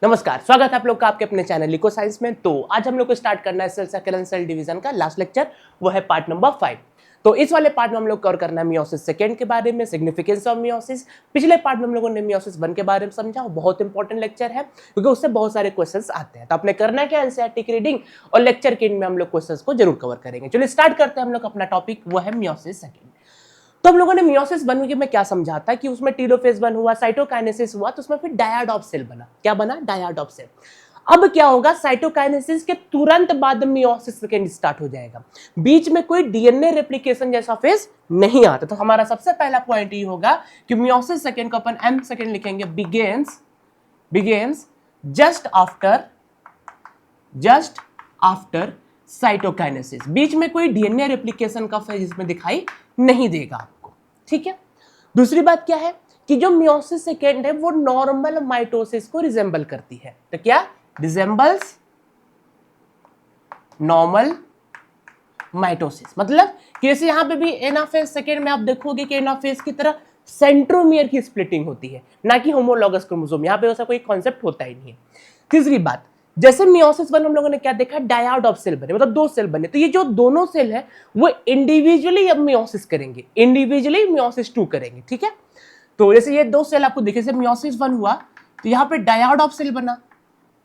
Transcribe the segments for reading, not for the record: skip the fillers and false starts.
नमस्कार, स्वागत है आप लोग का आपके अपने चैनल लिको साइंस में। तो आज हम लोग को स्टार्ट करना है cell cycle and cell division का लास्ट लेक्चर, वो है पार्ट नंबर 5। तो इस वाले पार्ट में हम लोग कवर करना है मियोसिस सेकेंड के बारे में, सिग्निफिकेंस ऑफ मियोसिस। पिछले पार्ट में हम लोगों ने मियोसिस 1 के बारे में समझा, वो बहुत इंपॉर्टेंट लेक्चर है क्योंकि उससे बहुत सारे क्वेश्चंस आते हैं। तो आपने करना क्या, एनसीईआरटी की रीडिंग और लेक्चर के एंड में हम लोग क्वेश्चंस को जरूर कवर करेंगे। चलिए स्टार्ट करते हैं हम लोग अपना टॉपिक, वो है मियोसिस सेकेंड। तो हम लोगों ने मियोसिस 1 में क्या समझा था कि उसमें टेलोफेज 1 हुआ, साइटोकाइनेसिस हुआ, तो उसमें फिर डायड सेल बना। क्या बना? Dyad cell. अब क्या होगा, साइटोकाइनेसिस के तुरंत बाद मियोसिस सेकेंड स्टार्ट हो जाएगा। बीच में कोई डीएनए रेप्लिकेशन जैसा फेज नहीं आता। तो हमारा सबसे पहला पॉइंट ये होगा कि मियोसिस सेकेंड को अपन एम सेकेंड लिखेंगे, बिगेन्स जस्ट आफ्टर साइटोकाइनेसिस। बीच में कोई डीएनए रेप्लिकेशन का फेज इसमें दिखाई नहीं देगा आपको। ठीक है। दूसरी बात क्या है कि जो मियोसिस सेकेंड है वो नॉर्मल माइटोसिस को रिजेंबल करती है। तो क्या रिजेंबल्स नॉर्मल माइटोसिस, मतलब कि जैसे यहां पे भी एनाफेज सेकेंड में आप देखोगे कि एनाफेज की तरह सेंट्रोमियर की स्प्लिटिंग होती है, ना कि होमोलॉगस क्रोमोसोम। यहां पे ऐसा कोई कॉन्सेप्ट होता ही नहीं है। तीसरी बात, जैसे मियोसिस 1 हम लोगों ने क्या देखा, डायड ऑफ सेल बने, मतलब 2 सेल बने। तो ये जो दोनों सेल है वो इंडिविजुअली अब मियोसिस करेंगे, इंडिविजुअली मियोसिस 2 करेंगे। ठीक है। तो जैसे ये 2 सेल आपको दिखे, मियोसिस 1 हुआ तो यहाँ पे डायड ऑफ सेल बना।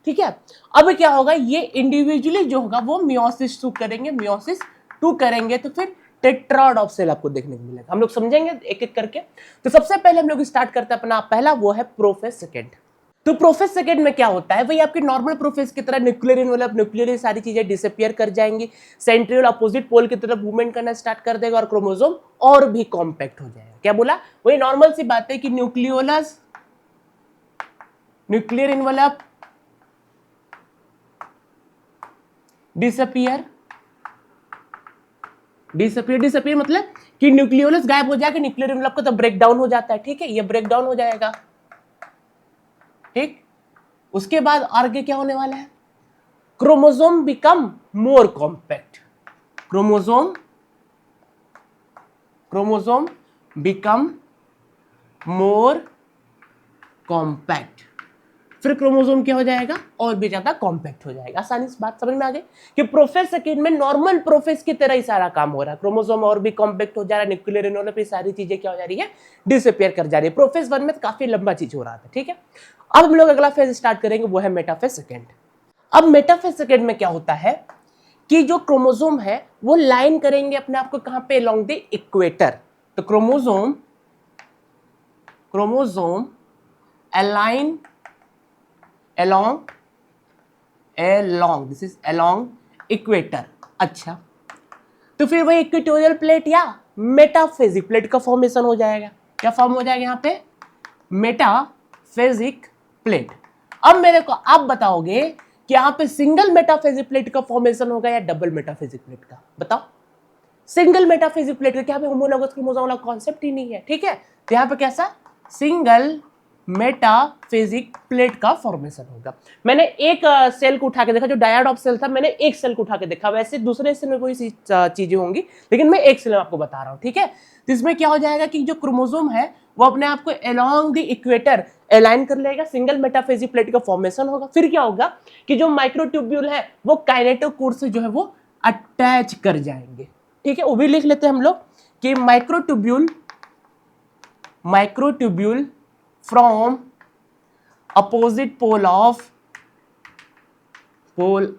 ठीक है। अब क्या होगा, ये इंडिविजुअली जो होगा वो मियोसिस 2 करेंगे, मियोसिस 2 करेंगे तो फिर टेट्राड ऑफ सेल आपको देखने को मिलेगा। हम लोग समझेंगे एक एक करके। तो सबसे पहले हम लोग स्टार्ट करते हैं अपना पहला, वो है प्रोफेज सेकेंड। तो प्रोफेज सेकेंड में क्या होता है, वही आपके नॉर्मल प्रोफेज की तरह न्यूक्लियर इनवेलप, न्यूक्लियर सारी चीजें डिसअपियर कर जाएंगी, सेंट्रियोल अपोजिट पोल की तरफ मूवमेंट करना स्टार्ट कर देगा और क्रोमोसोम और भी कॉम्पैक्ट हो जाएगा। क्या बोला? वही नॉर्मल सी बात है कि न्यूक्लियोलस, न्यूक्लियर इनवेलप डिसअपियर मतलब कि न्यूक्लियोलस गायब हो जाएगा, न्यूक्लियर इनवेलप का तो ब्रेक डाउन हो जाता है। ठीक है, ये ब्रेक डाउन हो जाएगा। ठीक। उसके बाद आगे क्या होने वाला है, chromosome become more compact, chromosome become more compact. फिर क्रोमोसोम क्या हो जाएगा, और भी ज्यादा कॉम्पैक्ट हो जाएगा। आसानी से बात समझ में आ गई कि प्रोफेज सेकेंड में नॉर्मल प्रोफेज की तरह ही सारा काम हो रहा है। क्रोमोसोम और भी कॉम्पैक्ट हो जा रहा है, न्यूक्लियर इनवेलप, सारी चीजें क्या हो जा रही है, डिसअपियर कर जा रही है। प्रोफेज 1 में तो काफी लंबा चीज हो रहा था। ठीक है। अब हम लोग अगला फेज स्टार्ट करेंगे, वो है मेटाफेज सेकेंड। अब मेटाफेज सेकेंड में क्या होता है कि जो क्रोमोसोम है वो लाइन करेंगे अपने आप को कहां पे, अलोंग द इक्वेटर। तो chromosome align along this is along equator. अच्छा, तो फिर वही इक्वेटोरियल प्लेट या मेटाफेजिक प्लेट का फॉर्मेशन हो जाएगा। क्या फॉर्म हो जाएगा यहाँ पे, मेटाफेजिक प्लेट। अब मेरे को आप बताओगे कि यहाँ पे सिंगल मेटाफेजिक प्लेट का फॉर्मेशन होगा या डबल मेटाफेजिक प्लेट का, बताओ। सिंगल मेटाफेजिक प्लेट का, क्या होमोलॉगस क्रोमोसोम वाला कॉन्सेप्ट ही नहीं है। ठीक है। तो यहाँ पे कैसा, सिंगल मेटाफेजिक प्लेट का फॉर्मेशन होगा। मैंने एक सेल को उठा के देखा, जो डायड ऑफ सेल था, मैंने एक सेल को उठा के देखा। वैसे दूसरे सेल में कोई सी चीजें होंगी, लेकिन मैं एक सेल में आपको बता रहा हूं। ठीक है। तो इसमें क्या हो जाएगा कि जो क्रोमोसोम है वो अपने आप को अलोंग द इक्वेटर अलाइन कर लेगा, सिंगल मेटाफेजिक प्लेट का फॉर्मेशन होगा। फिर क्या होगा कि जो माइक्रोट्यूब्यूल है वो काइनेटोकोर से जो है वो अटैच कर जाएंगे। ठीक है, वो भी लिख लेते हैं हम लोग कि microtubule from opposite pole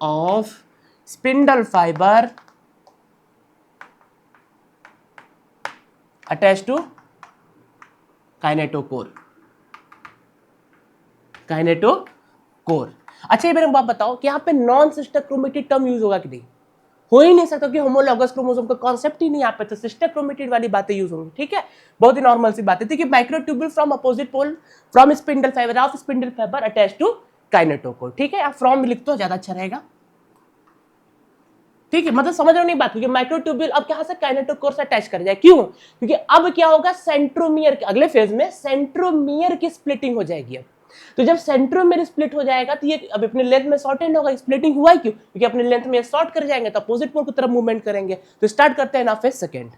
of spindle fiber attached to kinetochore। अच्छा, ये मेरे को आप बताओ कि यहाँ पे non sister chromatid term use होगा कि नहीं? हो ही नहीं सकता कि होमोलॉगस क्रोमोसोम का कॉन्सेप्ट ही नहीं यहाँ पे, तो सिस्टर क्रोमेटिड वाली बातें यूज होंगी। ठीक है, बहुत ही नॉर्मल सी बात है कि microtubule from opposite pole from spindle fibre of spindle fibre attach to kinetochore. ठीक है, आप फ्रॉम लिख तो ज्यादा अच्छा रहेगा। ठीक है, मतलब समझ रहे नहीं बात, क्योंकि माइक्रोट्यूब्यूल अब कहां से काइनेटोकोर से अटैच कर जाए। क्यों? क्योंकि अब क्या होगा, सेंट्रोमियर के अगले फेज में सेंट्रोमियर की स्प्लिटिंग हो जाएगी। अब तो जब सेंट्रोमियर स्प्लिट हो जाएगा तो ये अब अपने लेंथ में शॉर्ट एंड होगा। स्प्लिटिंग हुआ है क्यों? क्योंकि अपने लेंथ में शॉर्ट कर जाएंगे तो अपोजिट पोल की तरफ मूवमेंट करेंगे। तो स्टार्ट करते हैं एनाफेज सेकेंड।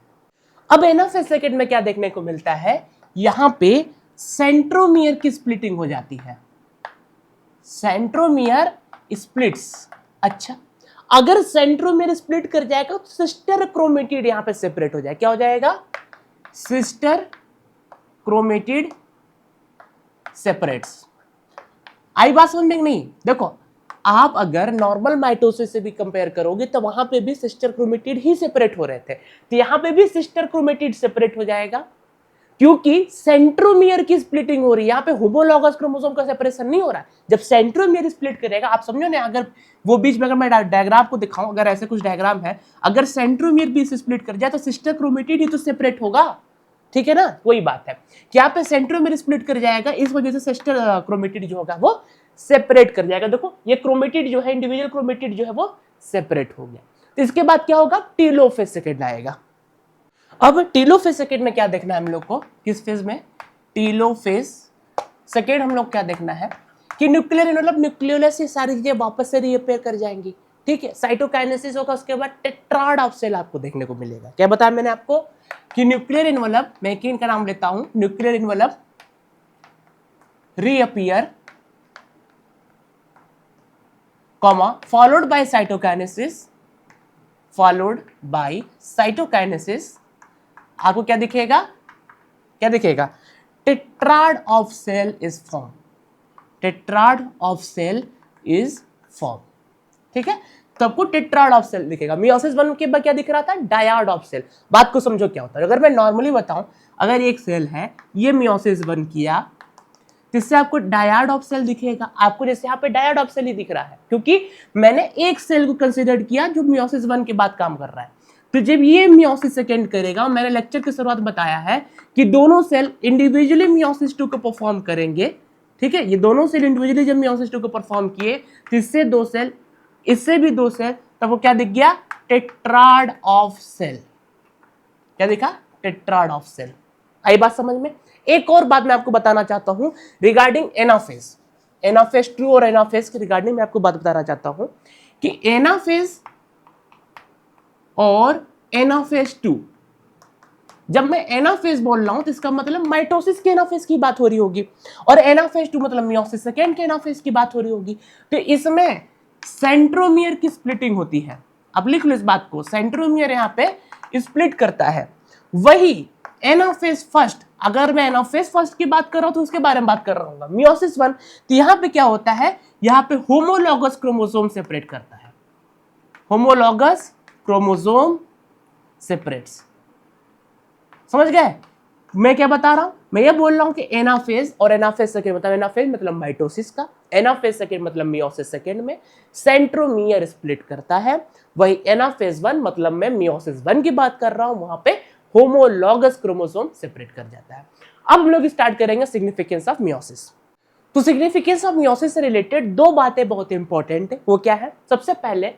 अब एनाफेज सेकेंड में क्या देखने को मिलता है, यहां पे सेंट्रोमियर की स्प्लिटिंग हो जाती है। Centromere splits. अच्छा, अगर सेंट्रोमियर स्प्लिट कर जाएगा तो सिस्टर क्रोमेटिड यहां पे सेपरेट हो जाएगा। क्या हो जाएगा? Sister chromatid separates. आई बात समझ में? नहीं, देखो आप अगर नॉर्मल माइटोसिस से भी कंपेयर करोगे तो वहां पे भी सिस्टर क्रोमेटिड ही सेपरेट हो रहे थे, तो यहां पे भी सिस्टर क्रोमेटिड सेपरेट हो जाएगा क्योंकि सेंट्रोमियर की स्प्लिटिंग हो रही है। यहाँ पे होमोलॉगस क्रोमोसोम का सेपरेशन नहीं हो रहा है। जब सेंट्रोमियर स्प्लिट करेगा, आप समझो ना, अगर वो बीच में, अगर मैं डायग्राम को दिखाऊं, अगर ऐसे कुछ डायग्राम है, अगर सेंट्रोमियर भी स्प्लिट कर जाए तो सिस्टर क्रोमेटिड ही तो सेपरेट होगा, ठीक है ना? वही बात है कि यहाँ पे सेंट्रोमियर स्प्लिट कर जाएगा, इस वजह से सिस्टर क्रोमेटिड जो होगा वो सेपरेट कर जाएगा। देखो ये क्रोमेटिड जो है, इंडिविजुअल क्रोमेटिड जो है वो सेपरेट हो गया। तो इसके बाद क्या होगा? टेलोफेज सेकेंड आएगा। अब टेलोफेज सेकेंड में क्या देखना है हम लोग को? किस फेज में? टेलोफेज सेकेंड हम लोग क्या देखना है कि न्यूक्लियर मतलब न्यूक्लियोलस से सारी चीजें वापस से रीअपेयर कर जाएंगी, ठीक है। साइटोकाइनेसिस होगा, उसके बाद टेट्राड ऑफ सेल आपको देखने को मिलेगा। क्या बताया मैंने आपको कि न्यूक्लियर इन्वलप, मैं किन का नाम लेता हूं, nuclear envelope reappear comma followed by cytokinesis, followed by cytokinesis. आपको क्या दिखेगा? क्या दिखेगा? Tetrad of cell is form, tetrad of cell is form, ठीक है। तो आपको टेट्राड ऑफ सेल दिखेगा। मियोसिस 1 के बाद क्या दिख रहा था? Dyad of cell. बात को समझो क्या होता है। अगर मैं नॉर्मली बताऊं, अगर एक सेल है, ये मियोसिस 1 किया, तो इससे आपको डायड ऑफ सेल दिखेगा। आपको जैसे यहाँ पे डायड ऑफ सेल ही दिख रहा है क्योंकि मैंने एक सेल को कंसीडर किया जो मियोसिस 1 के बाद काम कर रहा है। तो जब ये मियोसिस सेकेंड करेगा, मैंने लेक्चर की शुरुआत बताया है कि दोनों सेल इंडिविजुअली मियोसिस 2 को परफॉर्म करेंगे, ठीक है। ये दोनों सेल इंडिविजुअली जब मियोसिस 2 को परफॉर्म किए, तो इससे 2 सेल, इससे भी 2 सेल, तब वो क्या दिख गया? Tetrad of cell. क्या दिखा? Tetrad of cell. आई बात समझ में? एक और बात मैं आपको बताना चाहता हूं रिगार्डिंग एनाफेज, एनाफेज 2 और एनाफेज के रिगार्डिंग मैं आपको बात बताना चाहता हूं कि एनाफेज और एनाफेज 2, जब मैं एनाफेज बोल रहा हूं तो इसका मतलब माइटोसिस के एनाफेज की बात हो रही होगी, और एनाफेज 2 मतलब मियोसिस सेकेंड के एनाफेज की बात हो रही होगी। तो इसमें सेंट्रोमियर की स्प्लिटिंग होती है। अब लिख लो इस बात को, सेंट्रोमियर यहां पे स्प्लिट करता है। वही एनाफेज फर्स्ट, अगर मैं एनाफेज फर्स्ट की बात कर रहा हूं तो उसके बारे में बात कर रहा हूं मियोसिस 1। तो यहां पे क्या होता है? यहां पे होमोलॉगस क्रोमोसोम सेपरेट करता है, होमोलॉगस क्रोमोसोम सेपरेट्स। समझ गए मैं क्या बता रहा हूं? मैं ये बोल रहा हूं कि एनाफेज और एनाफेज सेकेंड मतलब, एनाफेज मतलब माइटोसिस का, एनाफेज सेकेंड मतलब मियोसिस सेकेंड में सेंट्रोमियर स्प्लिट करता है। वही एनाफेज 1 मतलब मैं मियोसिस 1 की बात कर रहा हूं, वहां पे होमोलॉगस क्रोमोसोम सेपरेट कर जाता है। अब हम लोग स्टार्ट करेंगे सिग्निफिकेंस ऑफ मियोसिस। तो सिग्निफिकेंस ऑफ मियोसिस से रिलेटेड 2 बातें बहुत इंपॉर्टेंट है। वो क्या है? सबसे पहले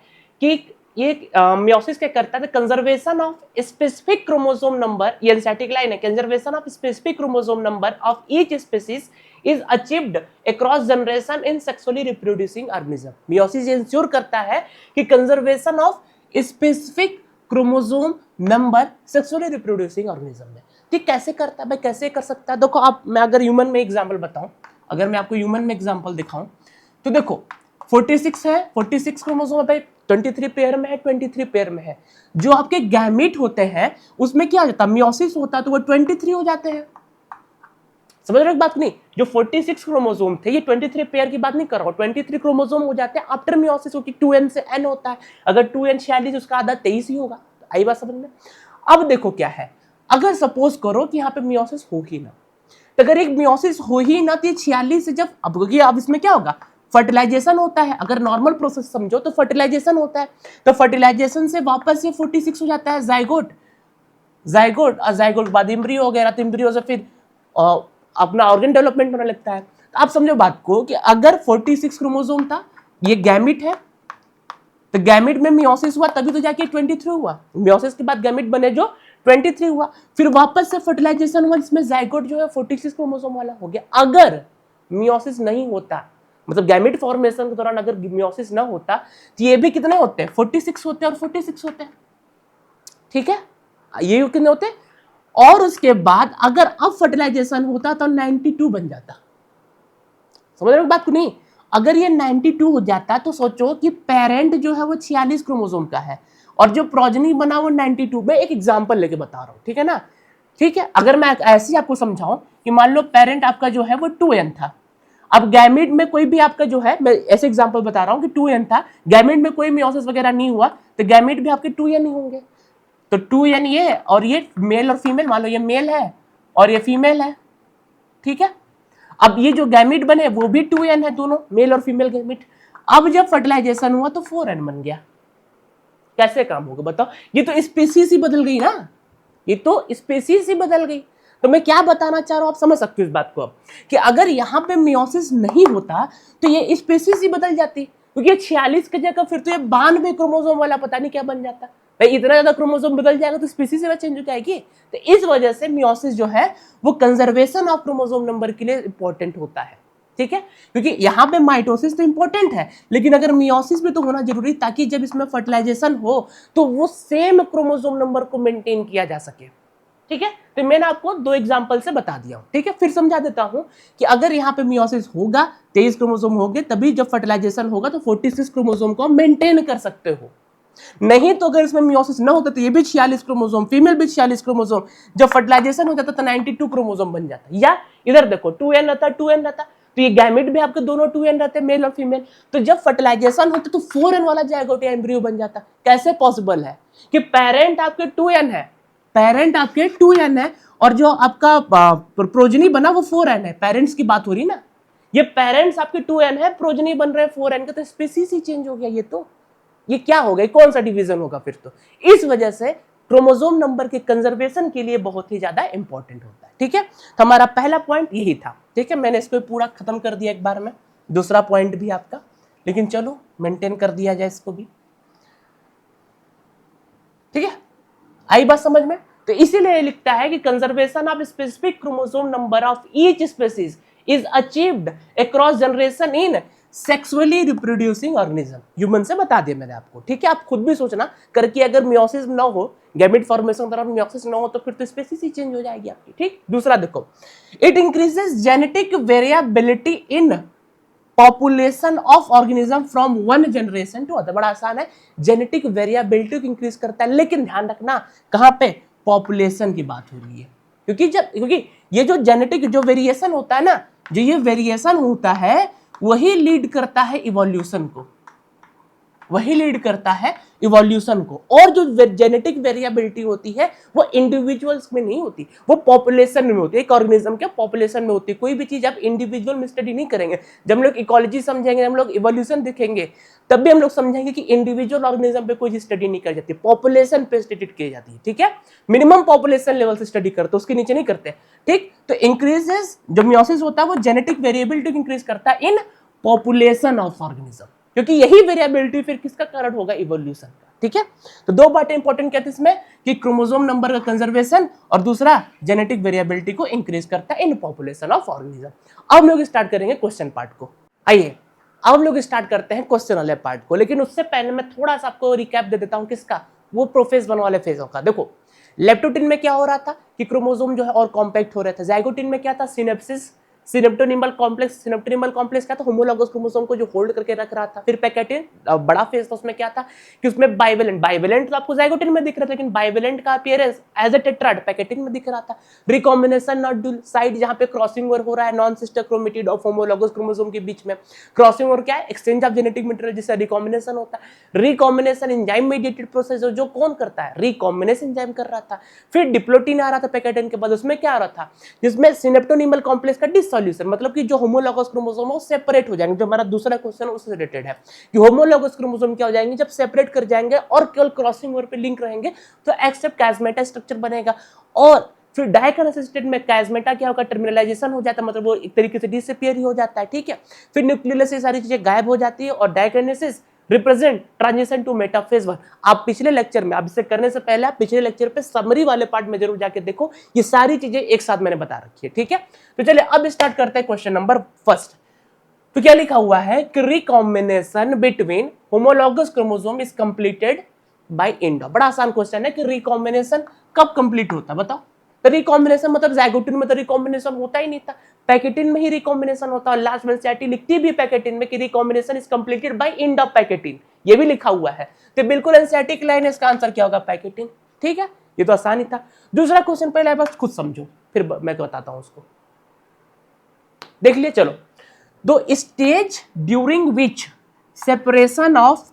कि ये मियोसिस क्या करता है? Conservation of specific chromosome number, ये एनसाइटिक लाइन है, conservation of specific chromosome number of each species is achieved across generation in sexually reproducing organism. Meiosis ensure करता है कि conservation of specific chromosome number sexually reproducing organism में। ठीक कैसे करता है भाई? कैसे कर सकता है? देखो आप, मैं अगर ह्यूमन में एग्जांपल बताऊं, अगर मैं आपको ह्यूमन में एग्जांपल दिखाऊं तो देखो 46 है, 46 क्रोमोसोम है, 23 पेयर में है, 23 पेयर में है। जो आपके गैमीट होते हैं उसमें क्या हो जाता है? मियोसिस होता है तो वो 23 हो जाते हैं। समझ रहे हो बात? नहीं, जो 46 क्रोमोसोम थे, ये 23 पेयर की बात नहीं कर रहा हूं, 23 क्रोमोसोम हो जाते हैं आफ्टर मियोसिस, क्योंकि 2n से n होता है। अगर 2n 46, उसका आधा 23 ही होगा। आई बात समझ में? अब देखो क्या है, अगर सपोज करो कि यहाँ पे मियोसिस हो ही ना, तो अगर एक मियोसिस हो ही ना तो 46 से जब, अब इसमें क्या होगा? फर्टिलाइजेशन होता है। अगर नॉर्मल प्रोसेस समझो तो फर्टिलाइजेशन होता है, तो फर्टिलाइजेशन से वापस ये 46 हो जाता है जाइगोट, जाइगोट और जाइगोट के बाद एम्ब्रियो वगैरह, तो एम्ब्रियो से फिर अपना ऑर्गन डेवलपमेंट होने लगता है। तो आप समझो बात को कि अगर 46 क्रोमोसोम था, ये गैमिट है, तो गैमिट में मियोसिस हुआ तभी तो जाके 23 हुआ। मियोसिस के बाद गैमिट बने जो 23 हुआ, फिर वापस से फर्टिलाइजेशन हुआ जिसमें जाइगोट जो है 46 क्रोमोसोम वाला हो गया। अगर मियोसिस नहीं होता, मतलब गैमिट फॉर्मेशन के दौरान अगर मियोसिस ना होता, तो ये भी कितने होते हैं? 46 होते हैं और 46 होते हैं। ठीक है, ये कितने होते हैं? और उसके बाद अगर अब फर्टिलाइजेशन होता तो 92 बन जाता। समझ रहे हो बात को? नहीं, अगर ये 92 हो जाता तो सोचो कि पेरेंट जो है वो 46 क्रोमोसोम का है और जो प्रोजनी बना वो 92। मैं एक एग्जांपल लेके बता रहा हूँ, ठीक है ना। ठीक है, अगर मैं ऐसे ही आपको समझाऊं कि मान लो पेरेंट आपका जो है वो 2n था, अब गैमेट में कोई भी आपका जो है, मैं ऐसे एग्जांपल बता रहा हूं कि 2n था, गैमेट में कोई मियोसिस वगैरह नहीं हुआ तो गैमेट भी आपके 2n ही होंगे। तो 2n ये और ये मेल और फीमेल, मान लो ये मेल है और ये फीमेल है, ठीक है। अब ये जो गैमेट बने वो भी 2n है, दोनों मेल और फीमेल गैमेट। अब जब फर्टिलाइजेशन हुआ तो 4n बन गया। कैसे काम होगा बताओ, ये तो स्पीसीज ही बदल गई ना, ये तो स्पीसीज ही बदल गई। तो मैं क्या बताना चाह रहा हूं, आप समझ सकते हो इस बात को अब, कि अगर यहां पे मियोसिस नहीं होता तो ये स्पीसीज ही बदल जाती, क्योंकि 46 की जगह फिर तो ये 92 क्रोमोसोम वाला पता नहीं क्या बन जाता। भाई इतना ज्यादा क्रोमोसोम बदल जाएगा तो स्पीसीज से चेंज हो जाएगी। तो इस वजह से मियोसिस जो है वो कंजर्वेशन ऑफ क्रोमोसोम नंबर के लिए इंपॉर्टेंट होता है, ठीक है। क्योंकि यहाँ पे माइटोसिस तो इंपॉर्टेंट है, लेकिन अगर मियोसिस भी तो होना जरूरी, ताकि जब इसमें फर्टिलाइजेशन हो तो वो सेम क्रोमोसोम नंबर को मेंटेन किया जा सके, ठीक है। तो मैंने आपको 2 एग्जांपल से बता दिया हूं, ठीक है। फिर समझा देता हूं कि अगर यहाँ पे मियोसिस होगा, 23 क्रोमोसोम होंगे, तभी जब फर्टिलाइजेशन होगा तो 46 क्रोमोसोम को मेंटेन कर सकते हो। नहीं तो अगर इसमें मियोसिस ना होता तो ये भी 46 क्रोमोसोम, फीमेल भी 46 क्रोमोसोम, जब फर्टिलाइजेशन हो जाता तो 92 क्रोमोसोम बन जाता। या इधर देखो 2n रहता, 2n रहता, तो ये गैमेट भी आपके दोनों 2n रहते, मेल और फीमेल। तो जब फर्टिलाइजेशन होता तो 4n वाला जायगोट या एम्ब्रियो बन जाता। कैसे पॉसिबल है कि पेरेंट आपके 2n है, पेरेंट आपके 2n है और जो आपका प्रोजनी बना वो 4n है। पेरेंट्स की बात हो रही ना, ये पेरेंट्स आपके 2n है, प्रोजनी बन रहे हैं 4n के, तो स्पीसीज ही चेंज हो गया। ये क्या हो गया, कौन सा डिवीजन होगा फिर तो। इस वजह से क्रोमोसोम नंबर के कंजर्वेशन के लिए बहुत ही ज्यादा इंपॉर्टेंट होता है, ठीक है। तो हमारा पहला पॉइंट यही था, ठीक है। मैंने इसको पूरा खत्म कर दिया एक बार में। दूसरा पॉइंट भी आपका, लेकिन चलो मेंटेन कर दिया जाए इसको भी, ठीक है। आई बात समझ में। तो इसीलिए लिखता है कि conservation of specific chromosome number of each species is achieved across generation in sexually reproducing organism. Human से बता दिया मैंने आपको, ठीक है। आप खुद भी सोचना करके, अगर मियोसिस ना हो, गैमेट फॉर्मेशन के दौरान मियोसिस ना हो तो फिर तो स्पीसीज ही चेंज हो जाएगी आपकी, ठीक। दूसरा देखो, it increases genetic variability in population of organism from one generation to other. बड़ा आसान है, जेनेटिक वेरिएबिलिटी को इंक्रीज करता है, लेकिन ध्यान रखना कहां पे, पॉपुलेशन की बात हो रही है। क्योंकि ये जो जेनेटिक जो वेरिएशन होता है ना, जो ये वेरिएशन होता है वही लीड करता है इवोल्यूशन को, वही लीड करता है इवोल्यूशन को। और जो जेनेटिक वेरिएबिलिटी होती है वो इंडिविजुअल्स में नहीं होती, वो पॉपुलेशन में होती है। एक ऑर्गेनिज्म के पॉपुलेशन में होती है। कोई भी चीज आप इंडिविजुअल में स्टडी नहीं करेंगे। जब हम लोग इकोलॉजी समझेंगे, हम लोग इवोल्यूशन देखेंगे, तब भी हम लोग समझेंगे कि इंडिविजुअल ऑर्गेनिज्म पे कोई स्टडी नहीं कर जाती, पॉपुलेशन पे स्टडी की जाती है, ठीक है। मिनिमम पॉपुलेशन लेवल से स्टडी करते, उसके नीचे नहीं करते, ठीक। तो इंक्रीजेस, जो मियोसिस होता है वो जेनेटिक वेरिएबिलिटी इंक्रीज करता है इन पॉपुलेशन ऑफ ऑर्गेनिज्म, क्योंकि यही वेरिएबिलिटी फिर किसका कारण होगा, इवोल्यूशन का, ठीक है। तो 2 बातें इंपॉर्टेंट क्या थी इसमें, कि क्रोमोसोम नंबर का कंजर्वेशन और दूसरा जेनेटिक वेरिएबिलिटी को इंक्रीज करता है इन पॉपुलेशन ऑफ ऑर्गेनिज्म। अब हम लोग स्टार्ट करेंगे क्वेश्चन पार्ट को। आइए अब हम लोग स्टार्ट करते हैं क्वेश्चन वाले पार्ट को, लेकिन उससे पहले मैं थोड़ा सा आपको रिकैप दे देता हूं किसका, वो प्रोफेज वन वाले फेजों का। देखो लेप्टोटिन में क्या हो रहा था कि क्रोमोसोम जो है और कॉम्पैक्ट हो रहे थे। जाइगोटिन में क्या था, synapses, synaptonemal complex. Synaptonemal complex क्या था, होमोलॉगस क्रोमोसोम को जो होल्ड करके रख रहा था। फिर पैकेटिन, बड़ा फेज था, उसमें क्या था कि उसमें बाइवेलेंट, बाइवेलेंट तो आपको जाइगोटिन में दिख रहा था, लेकिन बाइवेलेंट का appearance as a tetrad pachytene में दिख रहा था। रिकॉम्बिनेशन नॉड्यूल साइड जहां पे क्रॉसिंग ओवर हो रहा है non sister chromatid of homologous chromosome के बीच में। क्रॉसिंग ओवर क्या है, एक्सचेंज ऑफ जेनेटिक मटेरियल, जिससे रिकॉम्बिनेशन होता है। रिकॉम्बिनेशन एंजाइम मेडिएटेड प्रोसेस जो कौन करता है, रिकॉम्बिनेशन एंजाइम कर रहा था। फिर डिप्लोटिन आ रहा था पैकेटिन के बाद, उसमें क्या आ रहा था, जिसमें सिनेप्टोनिमल कॉम्प्लेक्स का डिसोल्यूशन, मतलब कि जो होमोलॉगस क्रोमोसोम है सेपरेट हो जाएंगे। जो हमारा दूसरा क्वेश्चन उससे रिलेटेड है कि होमोलॉगस क्रोमोसोम क्या हो जाएंगे, जब सेपरेट कर जाएंगे और केवल क्रॉसिंग ओवर पे लिंक रहेंगे तो एक्सेप्ट कैस्मेटा स्ट्रक्चर बनेगा। और फिर डाइकनेसिस स्टेट में कैस्मेटा क्या होगा, टर्मिनलाइजेशन हो जाता है, मतलब वो एक तरीके से डिसअपीयर ही हो जाता है, ठीक है। फिर न्यूक्लियस से सारी चीजें गायब हो जाती है और diakinesis represent transition to metaphase one. आप पिछले लेक्चर में, आप इसे करने से पहले आप पिछले लेक्चर पे समरी वाले पार्ट में जरूर जाके देखो, ये सारी चीजें एक साथ मैंने बता रखी है, ठीक है। तो चलिए अब स्टार्ट करते हैं क्वेश्चन नंबर फर्स्ट। तो क्या लिखा हुआ है कि recombination between homologous chromosome is completed by Indo. बड़ा आसान क्वेश्चन है कि रिकॉम्बिनेशन कब कंप्लीट होता है बताओ। तो रिकॉम्बिनेशन मतलब ज़ाइगोटिन में तो रिकॉम्बिनेशन होता ही नहीं था, पैकेटिन में ही रिकॉम्बिनेशन होता है। लास्ट में एनसीईआरटी लिखती भी पैकेटिन में कि recombination is completed by end of pachytene, ये भी लिखा हुआ है। तो बिल्कुल एनसीईआरटी की लाइन है, इसका आंसर क्या होगा? पैकेटिन। ठीक है, ये तो आसान ही था। दूसरा क्वेश्चन पहले बस खुद समझो, फिर मैं बताता हूं उसको। देख लिए, चलो। दो stage during which separation of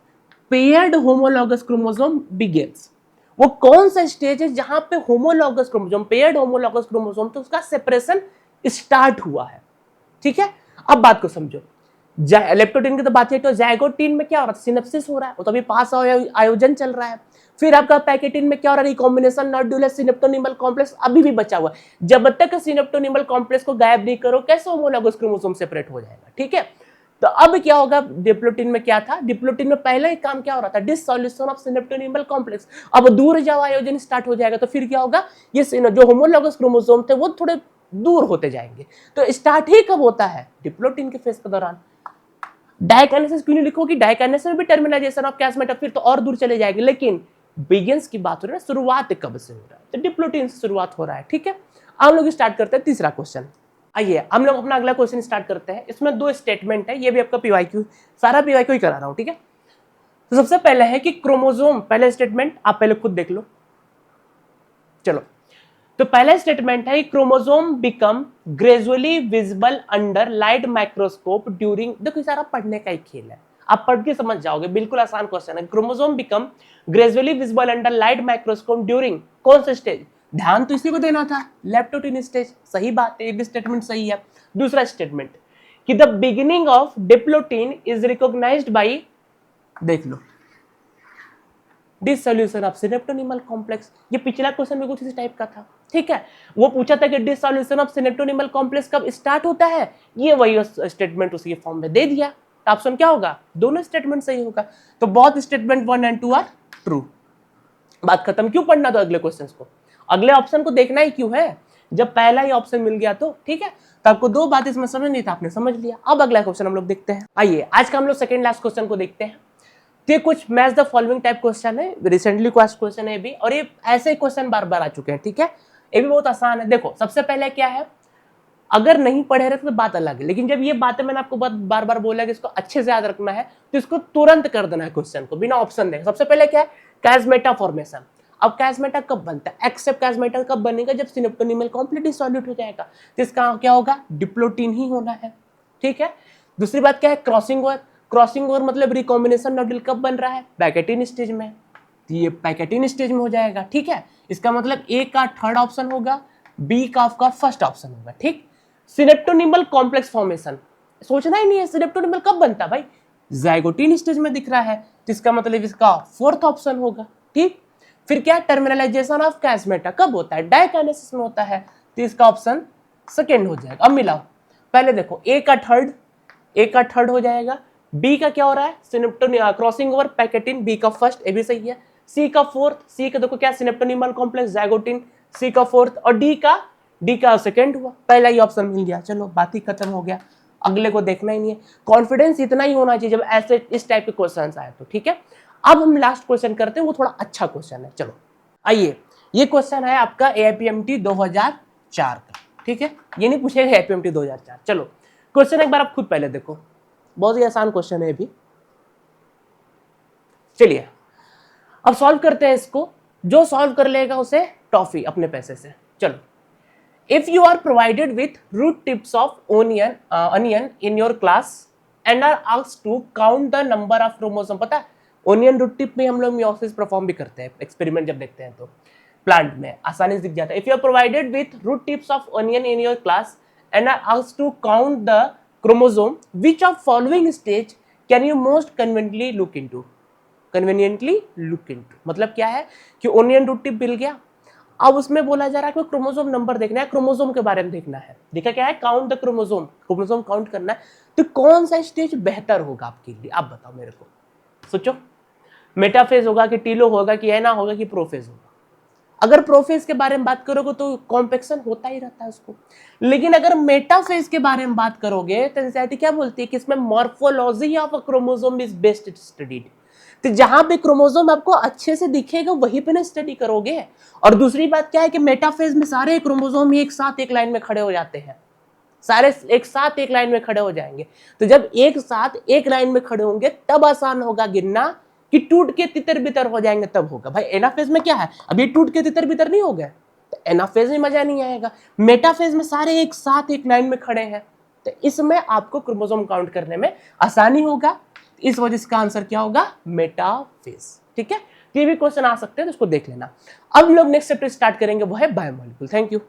paired homologous chromosome begins, वो कौन सा स्टेज है जहां पे homologous chromosome, paired homologous chromosome, तो उसका सेपरेशन स्टार्ट हुआ है। ठीक है, अब बात को समझो। लेप्टोटीन की तो बात है, तो जाइगोटीन में क्या हो रहा है? सिनेप्सिस हो रहा है, वो तो अभी पास आयोजन चल रहा है। फिर आपका पैकेटिन में क्या हो रहा है? रिकॉम्बिनेशन नॉड्यूलर सिनेप्टोनिमल कॉम्प्लेक्स अभी भी बचा हुआ है। जब तक सिनेप्टोनिमल कॉम्प्लेक्स को गायब नहीं करो, कैसे होमोलॉगस क्रोमोसोम सेपरेट हो जाएगा? ठीक है, तो अब क्या होगा? डिप्लोटीन में क्या था? डिप्लोटीन में पहले ही काम क्या हो रहा था? Dissolution of synaptonemal complex. अब दूर जाओ आयोजन स्टार्ट हो जाएगा, तो फिर क्या होगा? ये जो होमोलॉगस क्रोमोसोम थे वो थोड़े दूर होते जाएंगे। तो स्टार्ट ही कब होता है? डिप्लोटीन के फेज के दौरान। डायकाइनेसिस क्यों नहीं लिखोगी? डायकाइनेसिस में भी टर्मिनाइजेशन ऑफ कैसमेटा, फिर तो और दूर चले जाएंगे। लेकिन बिगिंस की बात हो रही है, शुरुआत कब से हो रहा है? तो डिप्लोटीन से शुरुआत हो रहा है। ठीक है, हम लोग स्टार्ट करते हैं तीसरा क्वेश्चन। आइए हम लोग अपना अगला क्वेश्चन स्टार्ट करते हैं। इसमें दो स्टेटमेंट है, ये भी आपका पीवाईक्यू, सारा पीवाईक्यू ही करा रहा हूं। ठीक है, तो सबसे पहले है कि क्रोमोसोम, पहले स्टेटमेंट आप पहले खुद देख लो। चलो, तो पहला स्टेटमेंट है chromosome become gradually visible under light microscope during, देखो सारा पढ़ने का ही खेल है, आप पढ़ के समझ जाओगे, बिल्कुल आसान क्वेश्चन है। Chromosome become gradually visible under light microscope during कौन सा स्टेज? ध्यान तो इसी को देना था, लेप्टोटीन स्टेज। सही बात है, ये भी स्टेटमेंट सही है। दूसरा स्टेटमेंट कि the beginning of diplotene is recognised by, देख लो, डिसोल्यूशन ऑफ सिनेप्टोनिमल कॉम्प्लेक्स। ये पिछला क्वेश्चन में कुछ इसी टाइप का था। ठीक है, वो पूछा था कि डिसोल्यूशन ऑफ सिनेप्टोनिमल कॉम्प्लेक्स कब स्टार्ट होता है, ये वही स्टेटमेंट उसी फॉर्म में दे दिया। तो ऑप्शन क्या होगा? दोनों स्टेटमेंट सही होगा। तो बहुत स्टेटमेंट 1 एंड 2 आर ट्रू। बात खत्म। क्यों पढ़ना तो अगले क्वेश्चन को, अगले ऑप्शन को देखना ही क्यों है? जब पहला ही ऑप्शन मिल गया तो ठीक है, तो आपको दो बात इसमें समझ नहीं था, आपने समझ लिया। अब अगला क्वेश्चन हम लोग देखते हैं। आइए आज का हम लोग सेकंड लास्ट क्वेश्चन को देखते हैं। ये कुछ match the following type question है, रिसेंटली क्वेश्चन है भी, और ये ऐसे क्वेश्चन बार बार आ चुके हैं। ठीक है, ये भी बहुत आसान है। देखो सबसे पहले क्या है, अगर नहीं पढ़े रहे तो बात अलग है, लेकिन जब ये बातें मैंने आपको बार बार बोला कि इसको अच्छे से याद रखना है, तो इसको तुरंत कर देना है क्वेश्चन को बिना ऑप्शन देखे। सबसे पहले क्या है? कैसमेटा फॉर्मेशन। अब कैसमेटा कब बनता है? एक्सेप्ट कैसमेटा कब बनेगा? जब सिनेप्टोनिमल कंप्लीटली सॉल्यूट हो जाएगा, तो इसका क्या होगा? डिप्लोटीन ही होना है। ठीक है, दूसरी बात क्या है? Crossing over. क्रॉसिंग ओवर मतलब रिकॉम्बिनेशन नॉड्यूल कब बन रहा है? पैकेटिन स्टेज में, तो ये पैकेटिन स्टेज में हो जाएगा। ठीक है, इसका मतलब ए का थर्ड ऑप्शन होगा, बी का आपका फर्स्ट ऑप्शन होगा। ठीक, सिनेप्टोनिमल कॉम्प्लेक्स फॉर्मेशन, सोचना ही नहीं है सिनेप्टोनिमल कब बनता है भाई, जाइगोटीन स्टेज में दिख रहा है, तो इसका मतलब इसका फोर्थ ऑप्शन होगा। ठीक, फिर क्या? टर्मिनलाइजेशन ऑफ कैसमेटा कब होता है? डायकाइनेसिस में होता है, तो इसका ऑप्शन सेकेंड हो जाएगा। अब मिलाओ, पहले देखो ए का थर्ड हो जाएगा, बी का क्या हो रहा है? Synaptonemal crossing over pachytene, B का फर्स्ट, ए भी सही है। सी का फोर्थ, सी का देखो क्या? सिनेप्टोनिमल कॉम्प्लेक्स जाइगोटीन, सी का फोर्थ, और डी का सेकंड हुआ। पहला ही ऑप्शन मिल गया, चलो बात ही खत्म हो गया, अगले को देखना ही नहीं है। कॉन्फिडेंस इतना ही होना चाहिए जब ऐसे इस टाइप के क्वेश्चन आए तो। ठीक है, अब हम लास्ट क्वेश्चन करते हैं, वो थोड़ा अच्छा क्वेश्चन है। चलो आइए, ये क्वेश्चन है आपका एआईपीएमटी 2004 का। ठीक है, ये नहीं पूछेगा एआईपीएमटी 2004। चलो क्वेश्चन एक बार आप खुद पहले देखो, बहुत ही आसान क्वेश्चन है भी। चलिए अब सॉल्व करते हैं इसको, जो सॉल्व कर लेगा उसे टॉफी अपने पैसे से। चलो, if you are provided with root tips of onion in your class and are asked to count the number of chromosome, पता है ओनियन रूट टिप में हम लोग मियोसिस परफॉर्म भी करते हैं, एक्सपेरिमेंट जब देखते हैं तो प्लांट में आसानी से दिख जाता है। If you are provided with root tips of onion in your class and are asked to count the chromosome, which of following stage can you most conveniently look into. मतलब क्या है कि ओनियन रूट टिप मिल गया, अब उसमें बोला जा रहा है कि क्रोमोसोम नंबर देखना है, क्रोमोसोम के बारे में देखना है। देखा क्या है? Count the chromosome, chromosome count करना है। तो कौन सा स्टेज बेहतर होगा आपके लिए? आप बताओ मेरे को, सोचो। मेटाफेज होगा कि टीलो होगा कि एना होगा कि प्रोफेज होगा? अगर प्रोफेज के बारे में बात करोगे तो कॉम्पेक्शन होता ही रहता है उसको, लेकिन अगर मेटाफेज के बारे में बात करोगे तो एनसीईआरटी क्या बोलती है कि इसमें morphology of a chromosome is best studied. तो जहां पे क्रोमोसोम आपको अच्छे से दिखेगा वहीं पे ना स्टडी करोगे। और दूसरी बात क्या है कि मेटाफेज में सारे क्रोमोसोम ही एक साथ एक लाइन में खड़े हो जाते हैं, सारे एक साथ एक लाइन में खड़े हो जाएंगे। तो जब एक साथ एक लाइन में खड़े होंगे तब आसान होगा गिनना, कि टूट के तितर बितर हो जाएंगे तब होगा। भाई एनाफेज में क्या है, अभी टूट के तितर बितर नहीं हो गए तो एनाफेज में मजा नहीं आएगा। मेटाफेज में सारे एक साथ एक लाइन में खड़े हैं, तो इसमें आपको क्रोमोसोम काउंट करने में आसानी होगा। इस वजह से इसका आंसर क्या होगा, मेटाफेज। ठीक है, ये भी क्वेश्चन आ सकते हैं तो उसको देख लेना। अब हम लोग नेक्स्ट चैप्टर स्टार्ट करेंगे, वो है बायोमोलिक्यूल। Thank you.